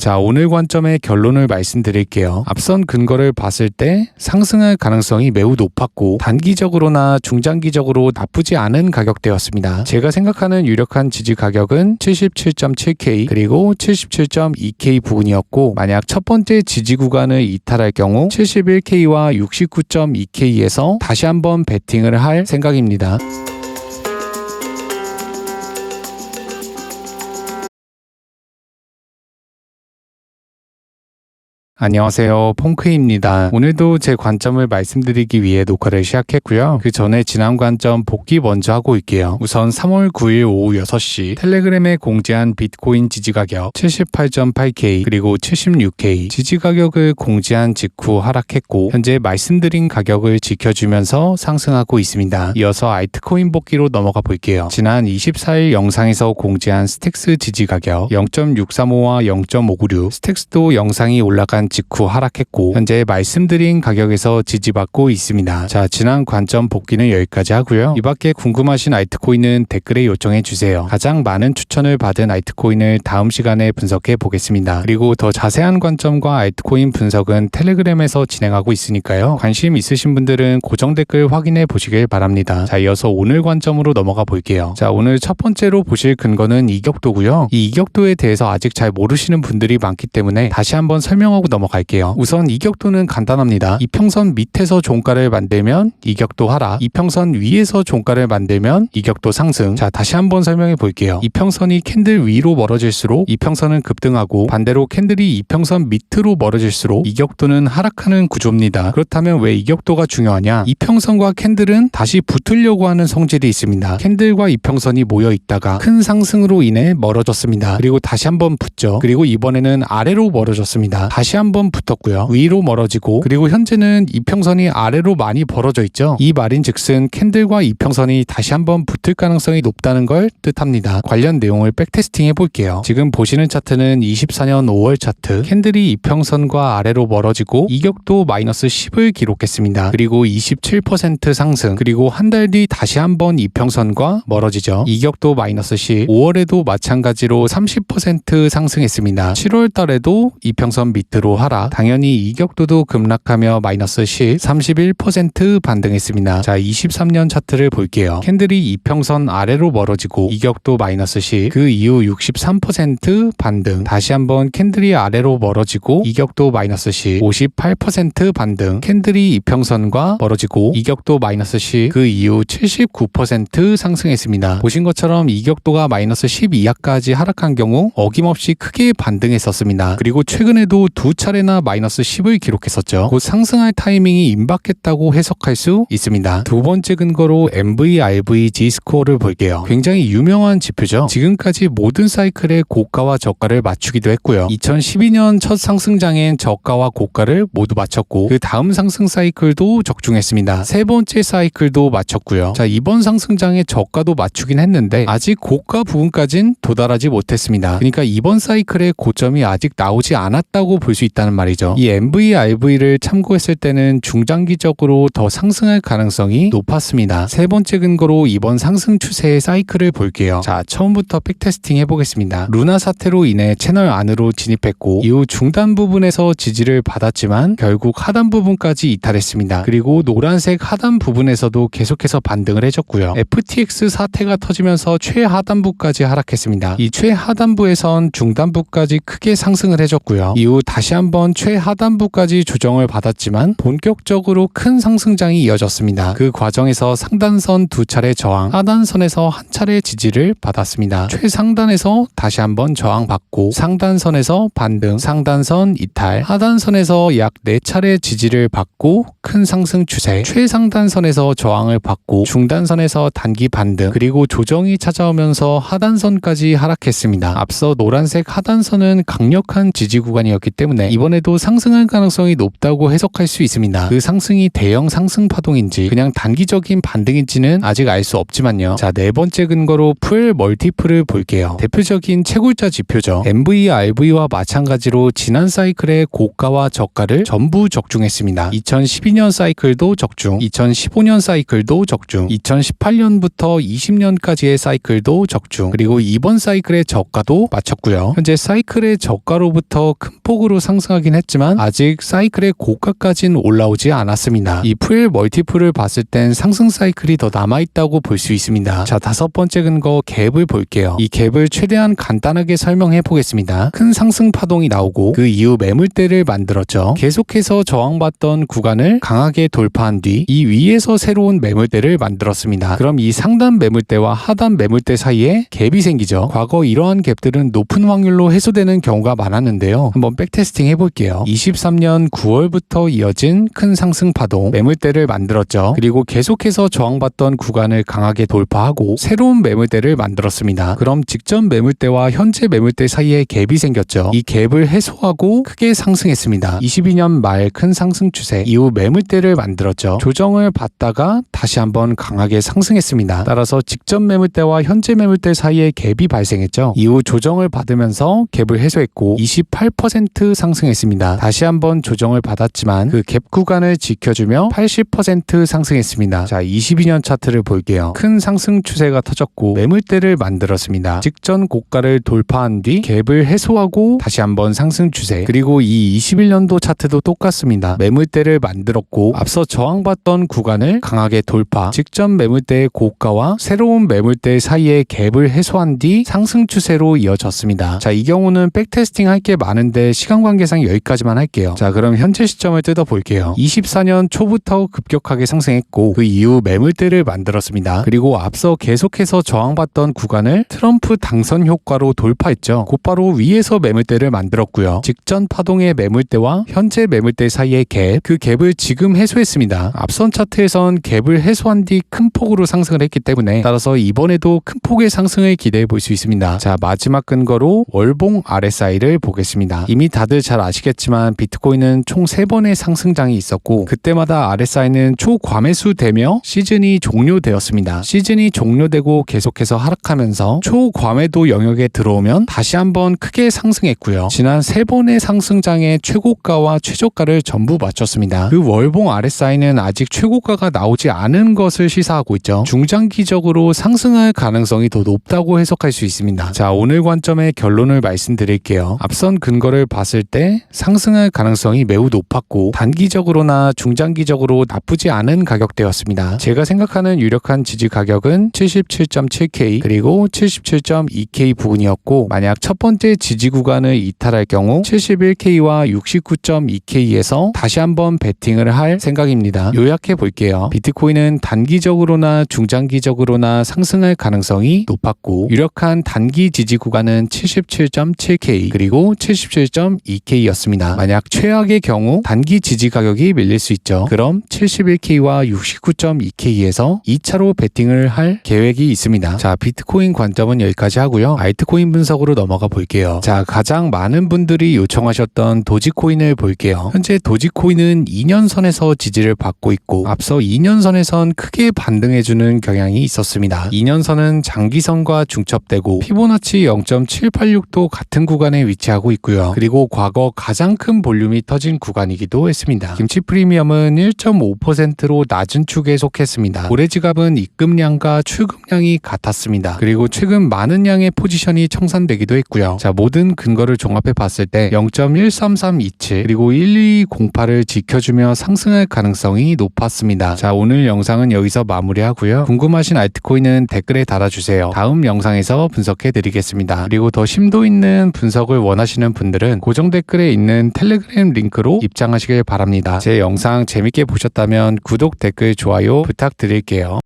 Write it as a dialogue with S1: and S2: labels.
S1: 자, 오늘 관점의 결론을 말씀드릴게요. 앞선 근거를 봤을 때 상승할 가능성이 매우 높았고 단기적으로나 중장기적으로 나쁘지 않은 가격대였습니다. 제가 생각하는 유력한 지지 가격은 77.7K 그리고 77.2K 부근이었고, 만약 첫 번째 지지 구간을 이탈할 경우 71K와 69.2K에서 다시 한번 베팅을 할 생각입니다. 안녕하세요, 퐁크입니다. 오늘도 제 관점을 말씀드리기 위해 녹화를 시작했고요. 그 전에 지난 관점 복귀 먼저 하고 올게요. 우선 3월 9일 오후 6시 텔레그램에 공지한 비트코인 지지 가격 78.8K 그리고 76K 지지 가격을 공지한 직후 하락했고, 현재 말씀드린 가격을 지켜주면서 상승하고 있습니다. 이어서 알트코인 복귀로 넘어가 볼게요. 지난 24일 영상에서 공지한 스택스 지지 가격 0.635와 0.596, 스택스도 영상이 올라간 직후 하락했고 현재 말씀드린 가격에서 지지받고 있습니다. 자, 지난 관점 복귀는 여기까지 하고요. 이 밖에 궁금하신 알트코인은 댓글에 요청해 주세요. 가장 많은 추천을 받은 알트코인을 다음 시간에 분석해 보겠습니다. 그리고 더 자세한 관점과 알트코인 분석은 텔레그램에서 진행하고 있으니까요. 관심 있으신 분들은 고정 댓글 확인해 보시길 바랍니다. 자, 이어서 오늘 관점으로 넘어가 볼게요. 자, 오늘 첫 번째로 보실 근거는 이격도고요. 이 이격도에 대해서 아직 잘 모르시는 분들이 많기 때문에 다시 한번 설명하고 넘어갈게요. 우선 이격도는 간단합니다. 이평선 밑에서 종가를 만들면 이격도 하락, 이평선 위에서 종가를 만들면 이격도 상승. 자, 다시 한번 설명해 볼게요. 이평선이 캔들 위로 멀어질수록 이평선은 급등하고, 반대로 캔들이 이평선 밑으로 멀어질수록 이격도는 하락하는 구조입니다. 그렇다면 왜 이격도가 중요하냐? 이평선과 캔들은 다시 붙으려고 하는 성질이 있습니다. 캔들과 이평선이 모여 있다가 큰 상승으로 인해 멀어졌습니다. 그리고 다시 한번 붙죠. 그리고 이번에는 아래로 멀어졌습니다. 다시 한번 붙었고요. 위로 멀어지고, 그리고 현재는 이평선이 아래로 많이 벌어져 있죠. 이 말인즉슨 캔들과 이평선이 다시 한번 붙을 가능성이 높다는 걸 뜻합니다. 관련 내용을 백테스팅 해볼게요. 지금 보시는 차트는 24년 5월 차트, 캔들이 이평선과 아래로 멀어지고 이격도 마이너스 10을 기록했습니다. 그리고 27% 상승, 그리고 한 달 뒤 다시 한번 이평선과 멀어지죠. 이격도 마이너스 10, 5월에도 마찬가지로 30% 상승했습니다. 7월 달에도 이평선 밑으로 하락, 당연히 이격도도 급락하며 마이너스 10, 31% 반등했습니다. 자, 23년 차트를 볼게요. 캔들이 이평선 아래로 멀어지고 이격도 마이너스 10, 그 이후 63% 반등, 다시 한번 캔들이 아래로 멀어지고 이격도 마이너스 10, 58% 반등, 캔들이 이평선과 멀어지고 이격도 마이너스 10, 그 이후 79% 상승했습니다. 보신 것처럼 이격도가 마이너스 10 이하까지 하락한 경우 어김없이 크게 반등했었습니다. 그리고 최근에도 두 차례나 마이너스 10을 기록했었죠. 곧 상승할 타이밍이 임박했다고 해석할 수 있습니다. 두 번째 근거로 MVRV G스코어를 볼게요. 굉장히 유명한 지표죠. 지금까지 모든 사이클의 고가와 저가를 맞추기도 했고요. 2012년 첫 상승장엔 저가와 고가를 모두 맞췄고, 그 다음 상승 사이클도 적중했습니다. 세 번째 사이클도 맞췄고요. 자, 이번 상승장에 저가도 맞추긴 했는데 아직 고가 부분까진 도달하지 못했습니다. 그러니까 이번 사이클의 고점이 아직 나오지 않았다고 볼 수 있다는 말이죠. 이 MVRV를 참고했을 때는 중장기적으로 더 상승할 가능성이 높았습니다. 세 번째 근거로 이번 상승 추세의 사이클을 볼게요. 자, 처음부터 팩테스팅 해보겠습니다. 루나 사태로 인해 채널 안으로 진입했고, 이후 중단 부분에서 지지를 받았지만 결국 하단 부분까지 이탈했습니다. 그리고 노란색 하단 부분에서도 계속해서 반등을 해줬고요. FTX 사태가 터지면서 최하단부까지 하락했습니다. 이 최하단부에선 중단부까지 크게 상승을 해줬고요. 이후 다시 한번 최하단부까지 조정을 받았지만 본격적으로 큰 상승장이 이어졌습니다. 그 과정에서 상단선 두 차례 저항, 하단선에서 한 차례 지지를 받았습니다. 최상단에서 다시 한번 저항받고, 상단선에서 반등, 상단선 이탈, 하단선에서 약 4차례 지지를 받고 큰 상승 추세, 최상단선에서 저항을 받고 중단선에서 단기 반등, 그리고 조정이 찾아오면서 하단선까지 하락했습니다. 앞서 노란색 하단선은 강력한 지지 구간이었기 때문에 이번에도 상승할 가능성이 높다고 해석할 수 있습니다. 그 상승이 대형 상승 파동인지 그냥 단기적인 반등인지는 아직 알 수 없지만요. 자, 네 번째 근거로 풀 멀티플을 볼게요. 대표적인 채굴자 지표죠. MV, RV와 마찬가지로 지난 사이클의 고가와 저가를 전부 적중했습니다. 2012년 사이클도 적중, 2015년 사이클도 적중, 2018년부터 20년까지의 사이클도 적중, 그리고 이번 사이클의 저가도 맞췄고요. 현재 사이클의 저가로부터 큰 폭으로 상승하긴 했지만 아직 사이클의 고가까지는 올라오지 않았습니다. 이 풀 멀티플을 봤을 땐 상승 사이클이 더 남아있다고 볼 수 있습니다. 자, 다섯 번째 근거 갭을 볼게요. 이 갭을 최대한 간단하게 설명해 보겠습니다. 큰 상승 파동이 나오고 그 이후 매물대를 만들었죠. 계속해서 저항받던 구간을 강하게 돌파한 뒤 이 위에서 새로운 매물대를 만들었습니다. 그럼 이 상단 매물대와 하단 매물대 사이에 갭이 생기죠. 과거 이러한 갭들은 높은 확률로 해소되는 경우가 많았는데요. 한번 백테스팅 해볼게요. 23년 9월부터 이어진 큰 상승 파동, 매물대를 만들었죠. 그리고 계속해서 저항받던 구간을 강하게 돌파하고 새로운 매물대를 만들었습니다. 그럼 직전 매물대와 현재 매물대 사이에 갭이 생겼죠. 이 갭을 해소하고 크게 상승했습니다. 22년 말 큰 상승 추세 이후 매물대를 만들었죠. 조정을 받다가 다시 한번 강하게 상승했습니다. 따라서 직전 매물대와 현재 매물대 사이에 갭이 발생했죠. 이후 조정을 받으면서 갭을 해소했고 28% 상승했습니다. 다시 한번 조정을 받았지만 그 갭 구간을 지켜주며 80% 상승했습니다. 자, 22년 차트를 볼게요. 큰 상승 추세가 터졌고 매물대를 만들었습니다. 직전 고가를 돌파한 뒤 갭을 해소하고 다시 한번 상승 추세, 그리고 이 21년도 차트도 똑같습니다. 매물대를 만들었고 앞서 저항받던 구간을 강하게 돌파, 직전 매물대의 고가와 새로운 매물대 사이의 갭을 해소한 뒤 상승 추세로 이어졌습니다. 자, 이 경우는 백테스팅 할 게 많은데 시간 관계상 여기까지만 할게요. 자, 그럼 현재 시점을 뜯어볼게요. 24년 초부터 급격하게 상승했고 그 이후 매물대를 만들었습니다. 그리고 앞서 계속해서 저항받던 구간을 트럼프 당선 효과로 돌파했죠. 곧바로 위에서 매물대를 만들었고요. 직전 파동의 매물대와 현재 매물대 사이의 갭, 그 갭을 지금 해소했습니다. 앞선 차트에선 갭을 해소한 뒤 큰 폭으로 상승을 했기 때문에 따라서 이번에도 큰 폭의 상승을 기대해 볼 수 있습니다. 자, 마지막 근거로 월봉 RSI를 보겠습니다. 이미 다들 잘 아시겠지만 비트코인은 총 3번의 상승장이 있었고 그때마다 RSI는 초과매수되며 시즌이 종료되었습니다. 시즌이 종료되고 계속해서 하락하면서 초과매도 영역에 들어오면 다시 한번 크게 상승했고요. 지난 3번의 상승장의 최고가와 최저가를 전부 맞췄습니다. 그 월봉 RSI는 아직 최고가가 나오지 않은 것을 시사하고 있죠. 중장기적으로 상승할 가능성이 더 높다고 해석할 수 있습니다. 자, 오늘 관점의 결론을 말씀드릴게요. 앞선 근거를 봤을 때 상승할 가능성이 매우 높았고 단기적으로나 중장기적으로 나쁘지 않은 가격대였습니다. 제가 생각하는 유력한 지지 가격은 77.7K 그리고 77.2K 부근이었고 만약 첫 번째 지지 구간을 이탈할 경우 71K와 69.2K에서 다시 한번 베팅을 할 생각입니다. 요약해 볼게요. 비트코인은 단기적으로나 중장기적으로나 상승할 가능성이 높았고 유력한 단기 지지 구간은 77.7K 그리고 77.2K였습니다. 만약 최악의 경우 단기 지지 가격이 밀릴 수 있죠. 그럼 71K와 69.2K에서 2차로 베팅을 할 계획이 있습니다. 자, 비트코인 관점은 여기까지 하고요. 알트코인 분석으로 넘어가 볼게요. 자, 가장 많은 분들이 요청하셨던 도지코인을 볼게요. 현재 도지코인은 2년선에서 지지를 받고 있고 앞서 2년선에선 크게 반등해주는 경향이 있었습니다. 2년선은 장기선과 중첩되고 피보나치 0.786도 같은 구간에 위치하고 있고요. 그리고 과거 가장 큰 볼륨이 터진 구간이기도 했습니다. 김치 프리미엄은 1.5%로 낮은 축에 속했습니다. 고래 지갑은 입금량과 출금량이 같았습니다. 그리고 최근 많은 양의 포지션이 청산되기도 했고요. 자, 모든 근거를 종합해 봤을 때 0.13327 그리고 1208을 지켜주며 상승할 가능성이 높았습니다. 자, 오늘 영상은 여기서 마무리하고요. 궁금하신 알트코인은 댓글에 달아주세요. 다음 영상에서 분석해 드리겠습니다. 그리고 더 심도 있는 분석을 원하시는 분들은 고정 댓글에 있는 텔레그램 링크로 입장하시길 바랍니다. 제 영상 재밌게 보셨다면 구독, 댓글, 좋아요 부탁드릴게요.